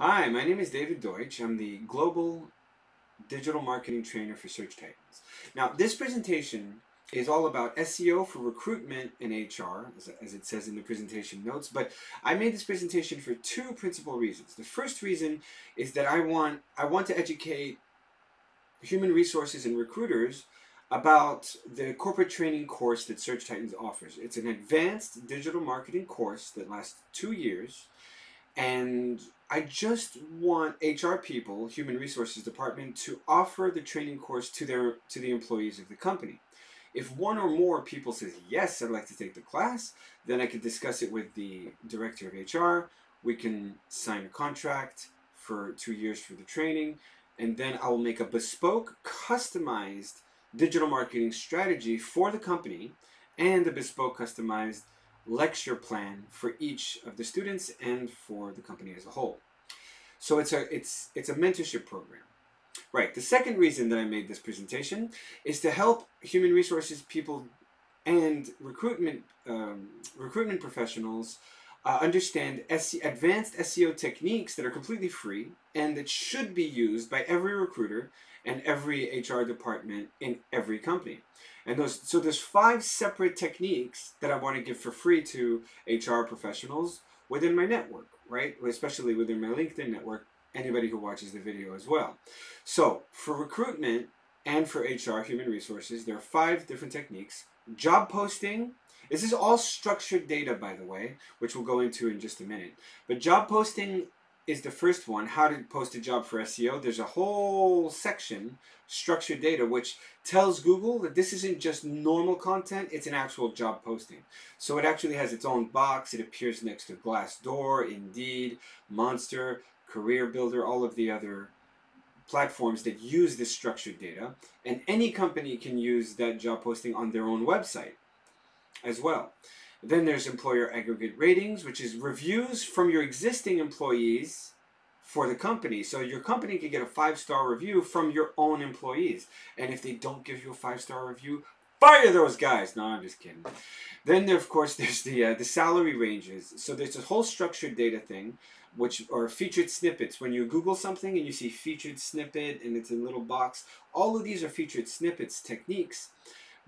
Hi, my name is David Deutsch. I'm the Global Digital Marketing Trainer for Search Titans. Now, this presentation is all about SEO for recruitment and HR, as it says in the presentation notes, but I made this presentation for two principal reasons. The first reason is that I want to educate human resources and recruiters about the corporate training course that Search Titans offers. It's an advanced digital marketing course that lasts 2 years, and I just want HR people, human resources department, to offer the training course to the employees of the company. If one or more people says yes, I'd like to take the class, then I could discuss it with the director of HR. We can sign a contract for 2 years for the training, and then I will make a bespoke, customized digital marketing strategy for the company and a bespoke, customized lecture plan for each of the students and for the company as a whole. So it's a mentorship program. Right. The second reason that I made this presentation is to help human resources people and recruitment professionals understand advanced SEO techniques that are completely free and that should be used by every recruiter and every HR department in every company. And there's 5 separate techniques that I want to give for free to HR professionals within my network, right? Especially within my LinkedIn network, anybody who watches the video as well. So for recruitment and for HR, human resources, there are 5 different techniques. Job posting. This is all structured data, by the way, which we'll go into in just a minute. But job posting is the first one. How to post a job for SEO. There's a whole section, structured data, which tells Google that this isn't just normal content, it's an actual job posting. So it actually has its own box. It appears next to Glassdoor, Indeed, Monster, Career Builder, all of the other platforms that use this structured data, and any company can use that job posting on their own website as well. Then there's employer aggregate ratings, which is reviews from your existing employees for the company. So your company can get a 5-star review from your own employees, and if they don't give you a 5-star review, fire those guys. No, I'm just kidding. Then there, of course, there's the salary ranges. So there's a whole structured data thing, which are featured snippets. When you Google something and you see featured snippet and it's in a little box, all of these are featured snippets techniques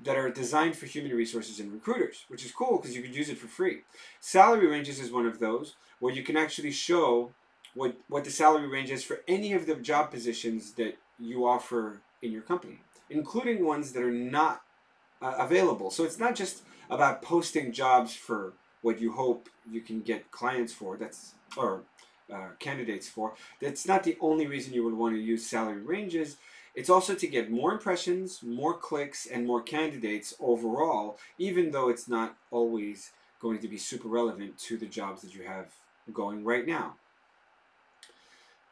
that are designed for human resources and recruiters, which is cool because you could use it for free. Salary ranges is one of those where you can actually show what the salary range is for any of the job positions that you offer in your company, including ones that are not available. So it's not just about posting jobs for what you hope you can get clients for. Or candidates for. That's not the only reason you would want to use salary ranges. It's also to get more impressions, more clicks, and more candidates overall, even though it's not always going to be super relevant to the jobs that you have going right now.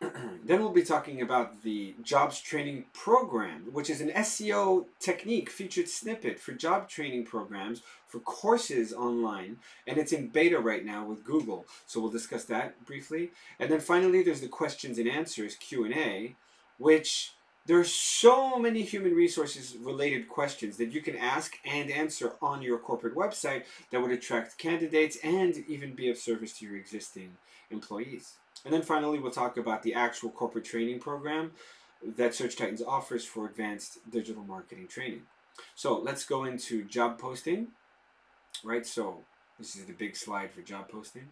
Then we'll be talking about the jobs training program, which is an SEO technique featured snippet for job training programs for courses online, and it's in beta right now with Google. So we'll discuss that briefly. And then finally, there's the questions and answers, Q&A, which there are so many human resources related questions that you can ask and answer on your corporate website that would attract candidates and even be of service to your existing employees. And then finally, we'll talk about the actual corporate training program that Search Titans offers for advanced digital marketing training. So let's go into job posting, right? So this is the big slide for job posting.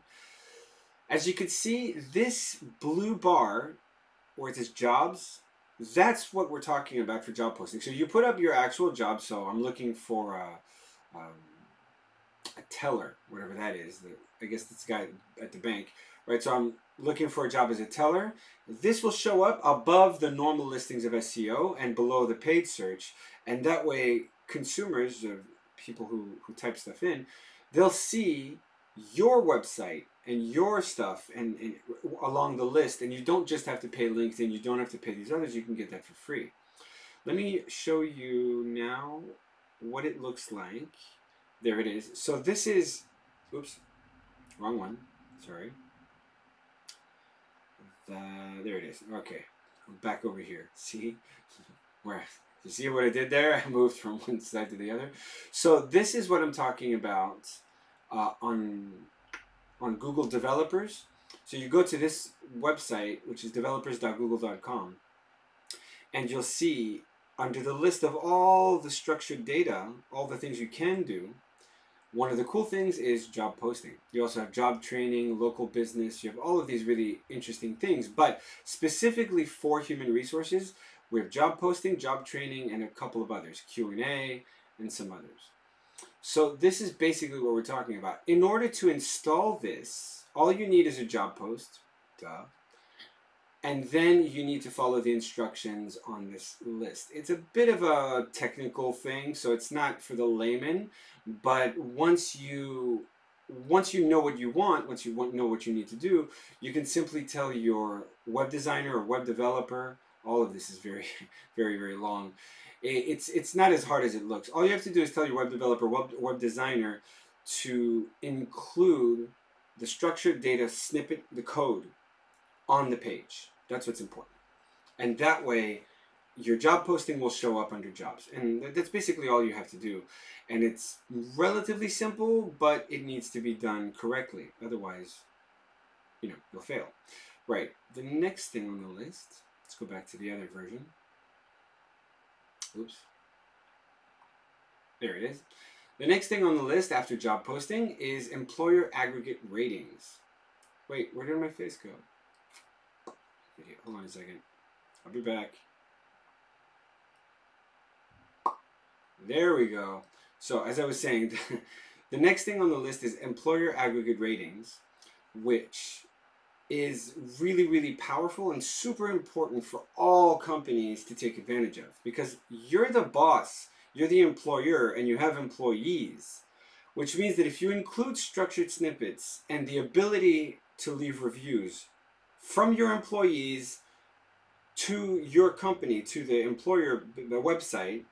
As you can see, this blue bar where it says jobs, that's what we're talking about for job posting. So you put up your actual job. So I'm looking for a teller, whatever that is. I guess this guy at the bank, right? So I'm looking for a job as a teller. This will show up above the normal listings of SEO and below the paid search. And that way consumers, or people who type stuff in, they'll see your website and your stuff and along the list. And you don't just have to pay LinkedIn. You don't have to pay these others. You can get that for free. Let me show you now what it looks like. There it is. So this is, oops, wrong one. Sorry. There it is. Okay, back over here. See where? You see what I did there? I moved from one side to the other. So this is what I'm talking about on Google Developers. So you go to this website, which is developers.google.com, and you'll see under the list of all the structured data, all the things you can do, one of the cool things is job posting. You also have job training, local business. You have all of these really interesting things. But specifically for human resources, we have job posting, job training, and a couple of others, Q&A, and some others. So this is basically what we're talking about. In order to install this, all you need is a job post. Duh. And then you need to follow the instructions on this list. It's a bit of a technical thing, so it's not for the layman, but once you know what you want, once you know what you need to do, you can simply tell your web designer or web developer. All of this is very, very, very long. It's not as hard as it looks. All you have to do is tell your web developer, web designer, to include the structured data snippet, the code, on the page. That's what's important. And that way, your job posting will show up under jobs. And that's basically all you have to do. And it's relatively simple, but it needs to be done correctly. Otherwise, you'll fail. Right. The next thing on the list, let's go back to the other version. Oops. There it is. The next thing on the list after job posting is employer aggregate ratings. Wait, where did my face go? Hold on a second. I'll be back. There we go. So as I was saying, the next thing on the list is employer aggregate ratings, which is really, really powerful and super important for all companies to take advantage of, because you're the boss, you're the employer, and you have employees, which means that if you include structured snippets and the ability to leave reviews from your employees to your company, to the employer, the website,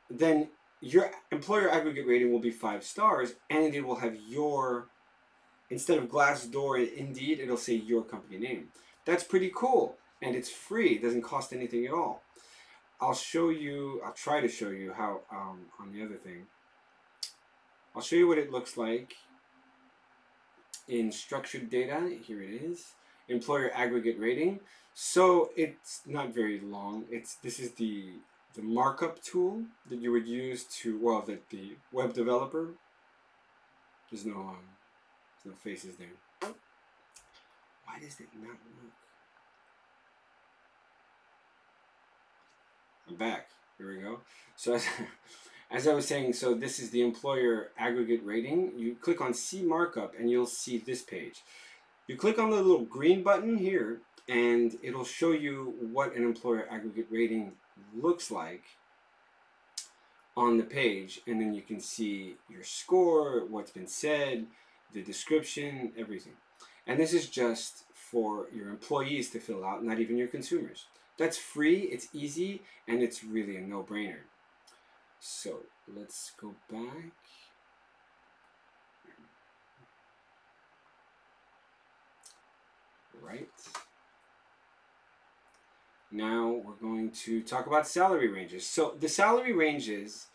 then your employer aggregate rating will be 5 stars, and it will have your, instead of Glassdoor and Indeed, it'll say your company name. That's pretty cool, and it's free. It doesn't cost anything at all. I'll try to show you how, on the other thing, I'll show you what it looks like in structured data. Here it is. Employer aggregate rating. So it's not very long. This is the markup tool that you would use to, well, that the web developer. There's no faces there. Why does it not work? I'm back. Here we go. So as I was saying, so this is the employer aggregate rating. You click on see markup and you'll see this page. You click on the little green button here and it'll show you what an employer aggregate rating looks like on the page, and then you can see your score, what's been said, the description, everything. And this is just for your employees to fill out, not even your consumers. That's free, it's easy, and it's really a no-brainer. So let's go back. Right. Now we're going to talk about salary ranges. So the salary ranges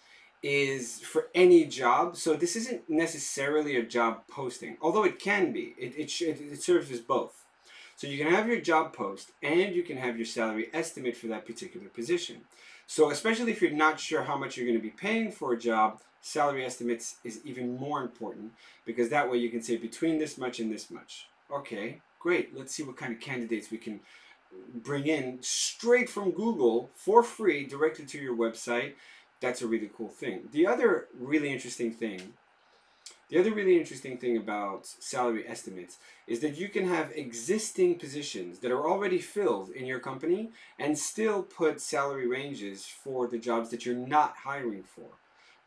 is for any job. So this isn't necessarily a job posting, although it can be. It serves as both. So you can have your job post and you can have your salary estimate for that particular position. So especially if you're not sure how much you're going to be paying for a job, salary estimates is even more important, because that way you can say between this much and this much. Okay, great. Let's see what kind of candidates we can bring in straight from Google for free directly to your website. That's a really cool thing. The other really interesting thing about salary estimates is that you can have existing positions that are already filled in your company and still put salary ranges for the jobs that you're not hiring for,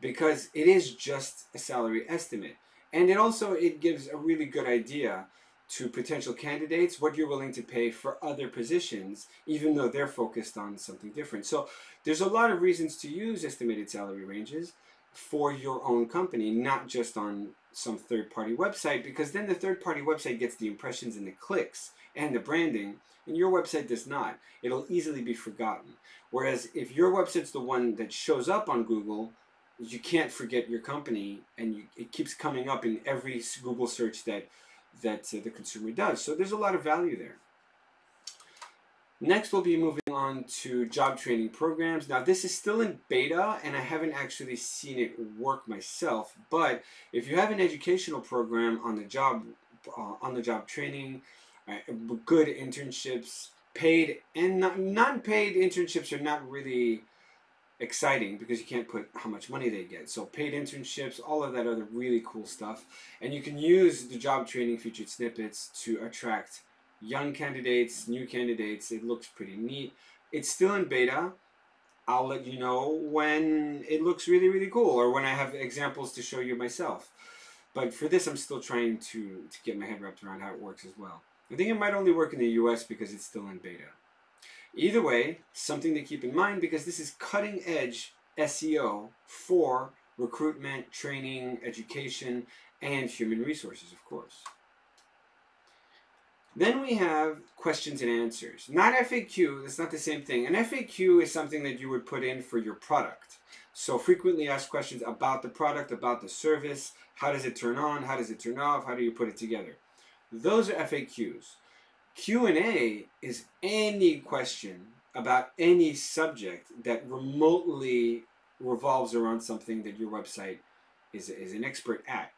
because it is just a salary estimate. And it gives a really good idea to potential candidates what you're willing to pay for other positions, even though they're focused on something different. So there's a lot of reasons to use estimated salary ranges for your own company, not just on some third-party website, because then the third-party website gets the impressions and the clicks and the branding, and your website does not. It'll easily be forgotten. Whereas if your website's the one that shows up on Google, you can't forget your company, and it keeps coming up in every Google search that that the consumer does. So there's a lot of value there. Next, we'll be moving on to job training programs. Now, this is still in beta, and I haven't actually seen it work myself. But if you have an educational program on the job training, good internships, paid and non-paid internships are not really exciting because you can't put how much money they get. So paid internships, all of that other really cool stuff, and you can use the job training featured snippets to attract young candidates, new candidates. It looks pretty neat. It's still in beta. I'll let you know when it looks really, really cool, or when I have examples to show you myself. But for this, I'm still trying to get my head wrapped around how it works as well. I think it might only work in the US because it's still in beta. Either way, something to keep in mind, because this is cutting edge SEO for recruitment, training, education, and human resources, of course. Then we have questions and answers. Not FAQ, that's not the same thing. An FAQ is something that you would put in for your product. So frequently asked questions about the product, about the service. How does it turn on? How does it turn off? How do you put it together? Those are FAQs. Q&A is any question about any subject that remotely revolves around something that your website is an expert at.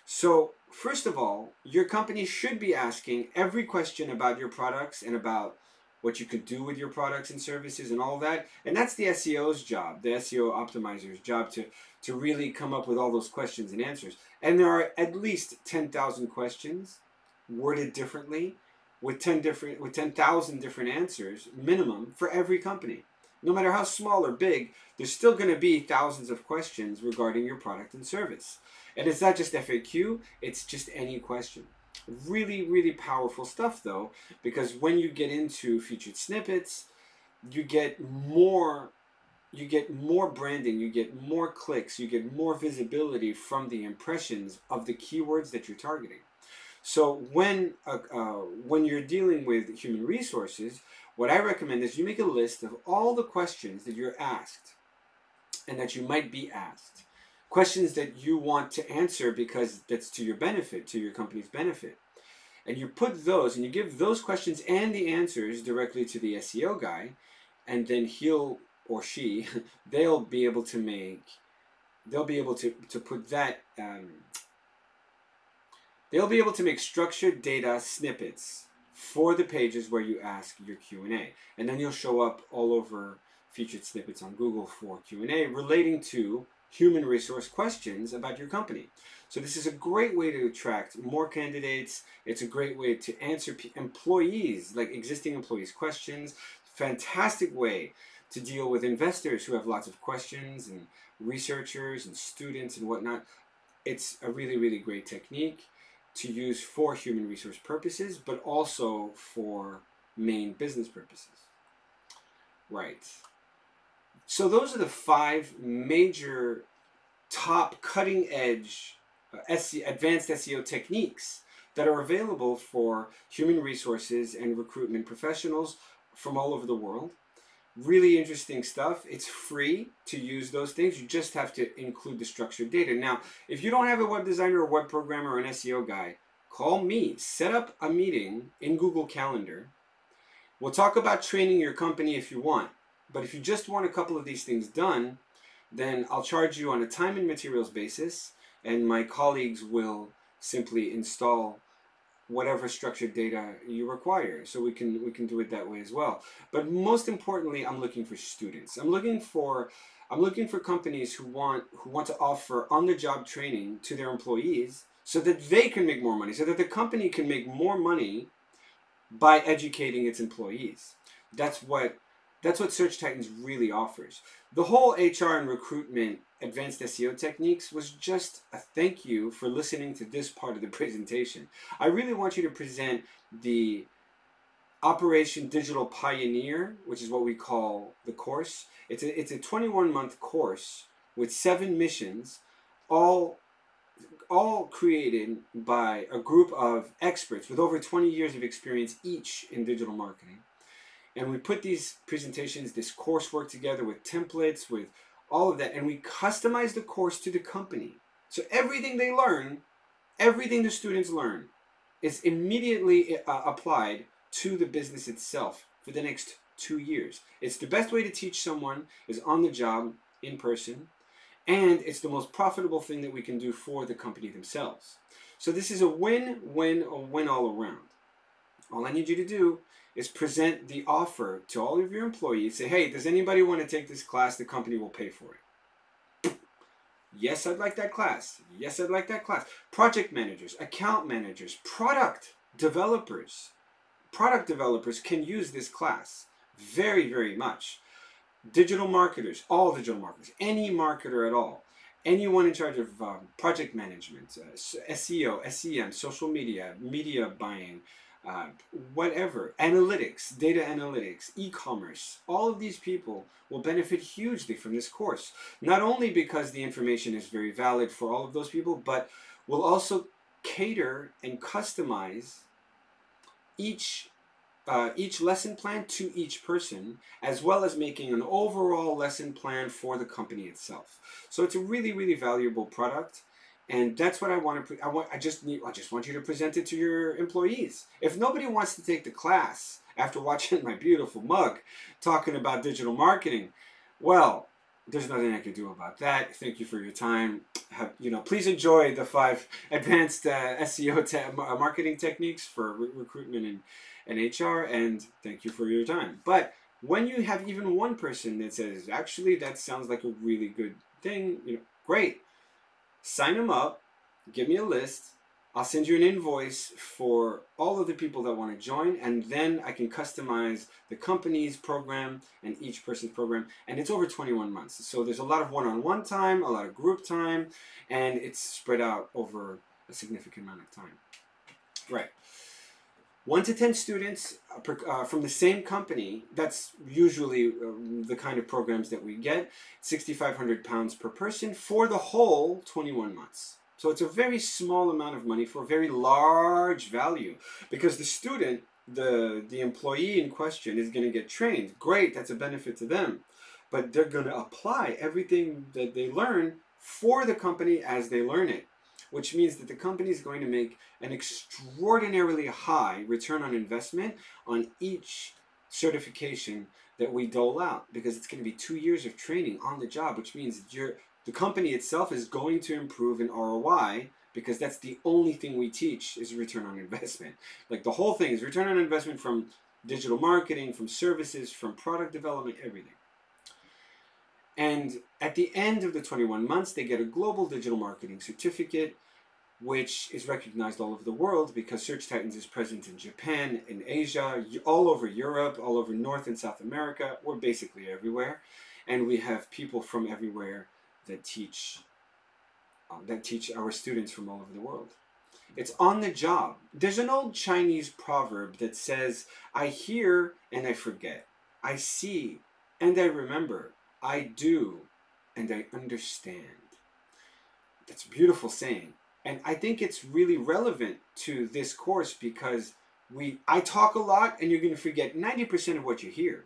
So first of all, your company should be asking every question about your products and about what you could do with your products and services and all that. And that's the SEO's job, the SEO optimizer's job, to really come up with all those questions and answers. And there are at least 10,000 questions worded differently with 10,000 different answers minimum for every company. No matter how small or big, there's still going to be thousands of questions regarding your product and service. And it's not just FAQ, it's just any question. Really, really powerful stuff though, because when you get into featured snippets, you get more branding, you get more clicks, you get more visibility from the impressions of the keywords that you're targeting. So when you're dealing with human resources, what I recommend is you make a list of all the questions that you're asked and that you might be asked. Questions that you want to answer because that's to your benefit, to your company's benefit. And you put those, and you give those questions and the answers directly to the SEO guy, and then he'll or she, they'll be able to put that, they'll be able to make structured data snippets for the pages where you ask your Q&A. And then you'll show up all over featured snippets on Google for Q&A relating to human resource questions about your company. So this is a great way to attract more candidates. It's a great way to answer employees, like existing employees' questions. Fantastic way to deal with investors who have lots of questions, and researchers and students and whatnot. It's a really, really great technique to use for human resource purposes, but also for main business purposes. Right. So those are the 5 major top cutting edge advanced SEO techniques that are available for human resources and recruitment professionals from all over the world. Really interesting stuff. It's free to use those things. You just have to include the structured data. Now, if you don't have a web designer, a web programmer, or an SEO guy, call me. Set up a meeting in Google Calendar. We'll talk about training your company if you want. But if you just want a couple of these things done, then I'll charge you on a time and materials basis, and my colleagues will simply install whatever structured data you require. So we can do it that way as well. But most importantly, I'm looking for students. I'm looking for companies who want to offer on-the-job training to their employees so that they can make more money, so that the company can make more money by educating its employees. That's what Search Titans really offers. The whole HR and recruitment advanced SEO techniques was just a thank you for listening to this part of the presentation. I really want you to present the Operation Digital Pioneer, which is what we call the course. It's a 21-month course with 7 missions, all created by a group of experts with over 20 years of experience each in digital marketing. And we put these presentations, this coursework together with templates, with all of that, and we customize the course to the company. So everything they learn, everything the students learn is immediately applied to the business itself for the next 2 years. It's the best way to teach someone is on the job, in person, and it's the most profitable thing that we can do for the company themselves. So this is a win-win all around. All I need you to do is present the offer to all of your employees. Say, hey, does anybody want to take this class? The company will pay for it. Yes, I'd like that class. Yes, I'd like that class. Project managers, account managers, product developers can use this class very, very much. Digital marketers, all digital marketers, any marketer at all, anyone in charge of project management, SEO, SEM, social media, media buying, whatever, analytics, data analytics, e-commerce, all of these people will benefit hugely from this course. Not only because the information is very valid for all of those people, but will also cater and customize each lesson plan to each person, as well as making an overall lesson plan for the company itself. So it's a really, really valuable product, and that's what I want to. I just want you to present it to your employees. If nobody wants to take the class after watching my beautiful mug talking about digital marketing, well, there's nothing I can do about that. Thank you for your time. Please enjoy the 5 advanced SEO marketing techniques for recruitment and HR, and thank you for your time. But when you have even one person that says, actually, that sounds like a really good thing, great. Sign them up, give me a list. I'll send you an invoice for all of the people that want to join, and then I can customize the company's program and each person's program. And it's over 21 months. So there's a lot of one-on-one time, a lot of group time, and it's spread out over a significant amount of time. Right. 1 to 10 students from the same company, that's usually the kind of programs that we get, £6,500 per person for the whole 21 months. So it's a very small amount of money for a very large value, because the student, the employee in question, is going to get trained. Great, that's a benefit to them. But they're going to apply everything that they learn for the company as they learn it, which means that the company is going to make an extraordinarily high return on investment on each certification that we dole out, because it's going to be 2 years of training on the job, which means that the company itself is going to improve in ROI, because that's the only thing we teach is return on investment. Like, the whole thing is return on investment from digital marketing, from services, from product development, everything. And at the end of the 21 months, they get a global digital marketing certificate, which is recognized all over the world, because Search Titans is present in Japan, in Asia, all over Europe, all over North and South America. We're basically everywhere. And we have people from everywhere that teach our students from all over the world. It's on the job. There's an old Chinese proverb that says, I hear and I forget. I see and I remember. I do and I understand. That's a beautiful saying. And I think it's really relevant to this course, because I talk a lot and you're going to forget 90% of what you hear.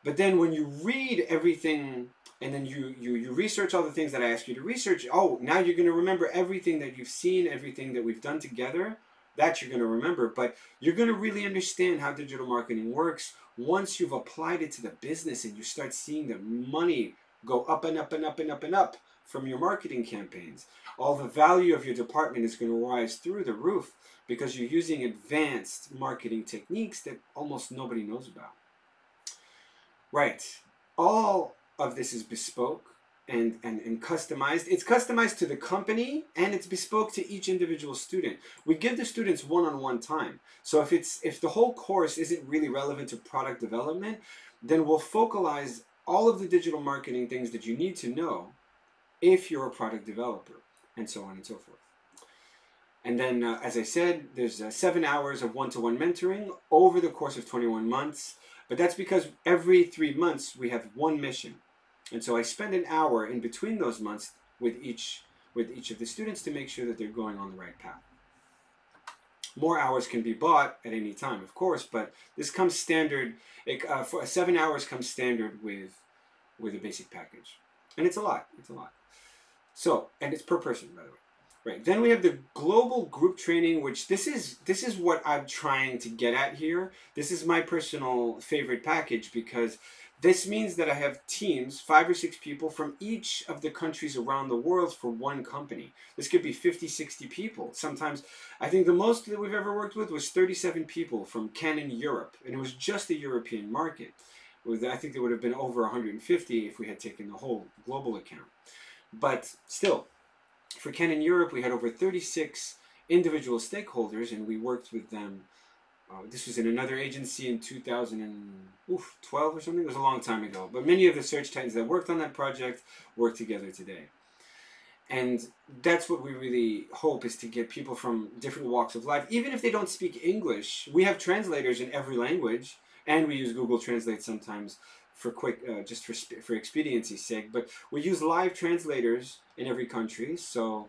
But then when you read everything and then you research all the things that I ask you to research, now you're going to remember everything that you've seen, everything that we've done together. That you're going to remember. But you're going to really understand how digital marketing works once you've applied it to the business and you start seeing the money go up and up and up and up and up from your marketing campaigns. All the value of your department is going to rise through the roof, because you're using advanced marketing techniques that almost nobody knows about. Right. All of this is bespoke and customized. It's customized to the company, and it's bespoke to each individual student. We give the students one-on-one time. So if the whole course isn't really relevant to product development, then we'll focalize all of the digital marketing things that you need to know if you're a product developer, and so on and so forth. And then, as I said, there's 7 hours of one-to-one mentoring over the course of 21 months. But that's because every 3 months we have one mission. And so I spend an hour in between those months with each of the students to make sure that they're going on the right path. More hours can be bought at any time, of course, but this comes standard. For 7 hours comes standard with a basic package. And it's a lot. It's a lot. So, and it's per person, by the way. Right. Then we have the global group training, which this is what I'm trying to get at here. This is my personal favorite package because this means that I have teams, 5 or 6 people from each of the countries around the world for one company. This could be 50, 60 people. Sometimes I think the most that we've ever worked with was 37 people from Canon Europe, and it was just the European market. I think there would have been over 150 if we had taken the whole global account. But still, for Canon Europe, we had over 36 individual stakeholders, and we worked with them. This was in another agency in 2012 or something. It was a long time ago. But many of the search titans that worked on that project work together today. And that's what we really hope, is to get people from different walks of life. Even if they don't speak English, we have translators in every language, and we use Google Translate sometimes for quick, just for expediency's sake. But we use live translators in every country, so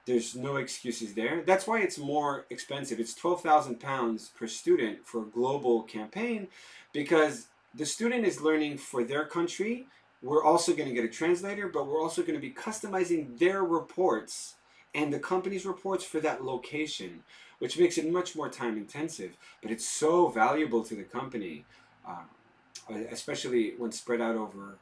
there's no excuses there. That's why it's more expensive. It's £12,000 per student for a global campaign, because the student is learning for their country. We're also going to get a translator, but we're also going to be customizing their reports and the company's reports for that location, which makes it much more time intensive. But it's so valuable to the company, especially when spread out over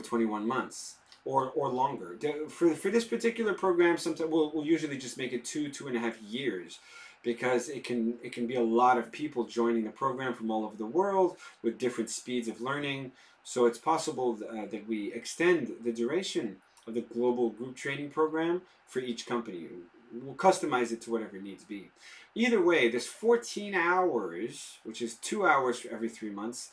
21 months or longer. For this particular program, sometimes we'll usually just make it 2.5 years, because it can be a lot of people joining the program from all over the world with different speeds of learning. So it's possible that we extend the duration of the global group training program for each company. We'll customize it to whatever it needs to be. Either way, there's 14 hours, which is 2 hours for every 3 months,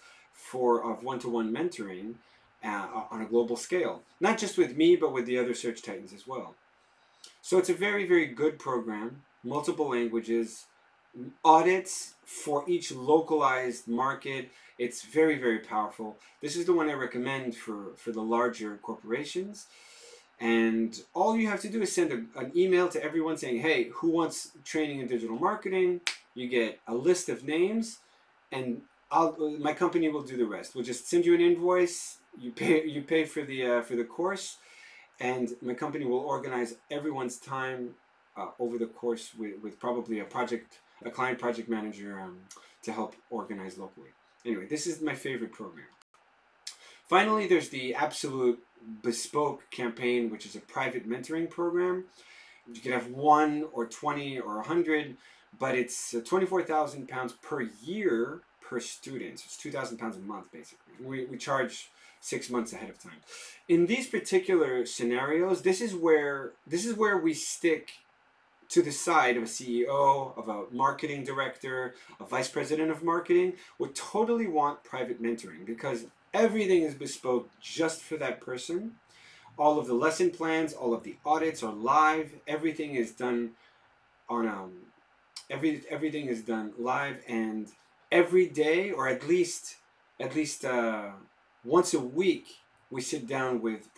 of one-to-one mentoring on a global scale. Not just with me, but with the other search titans as well. So it's a very, very good program. Multiple languages, audits for each localized market. It's very, very powerful. This is the one I recommend for the larger corporations. And all you have to do is send an email to everyone saying, hey, who wants training in digital marketing? You get a list of names, and my company will do the rest. We'll just send you an invoice. You pay for the course, and my company will organize everyone's time over the course with probably a client project manager to help organize locally. Anyway, this is my favorite program. Finally, there's the absolute bespoke campaign, which is a private mentoring program. You can have 1 or 20 or 100, but it's £24,000 per year per student. So it's £2,000 a month, basically. We charge 6 months ahead of time. In these particular scenarios, this is where we stick to the side of a CEO, of a marketing director, a vice president of marketing. We totally want private mentoring, because everything is bespoke just for that person. All of the lesson plans, all of the audits are live. Everything is done on everything is done live, and every day, or at least once a week, we sit down with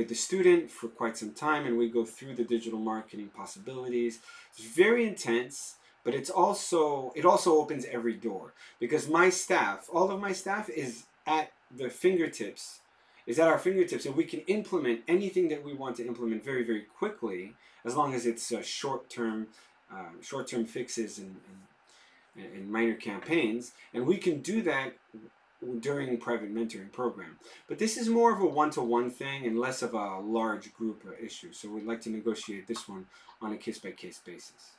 the student for quite some time, and we go through the digital marketing possibilities. It's very intense, but it also opens every door, because my staff, all of my staff, is at our fingertips, and we can implement anything that we want to implement very, very quickly, as long as it's short-term fixes and minor campaigns, and we can do that during private mentoring program. But this is more of a one-to-one thing and less of a large group issue, so we'd like to negotiate this one on a case-by-case basis.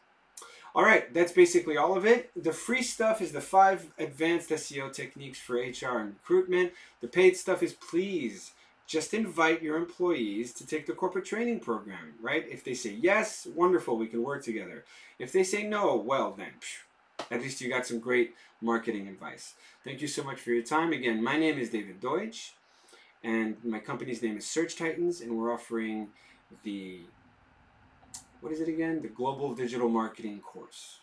All right, that's basically all of it. The free stuff is the 5 advanced SEO techniques for HR and recruitment. The paid stuff is, please just invite your employees to take the corporate training program, right? If they say yes, wonderful, we can work together. If they say no, well then, at least you got some great marketing advice. Thank you so much for your time. Again, my name is David Deutsch, and my company's name is Search Titans, and we're offering the, what is it again? The Global Digital Marketing course.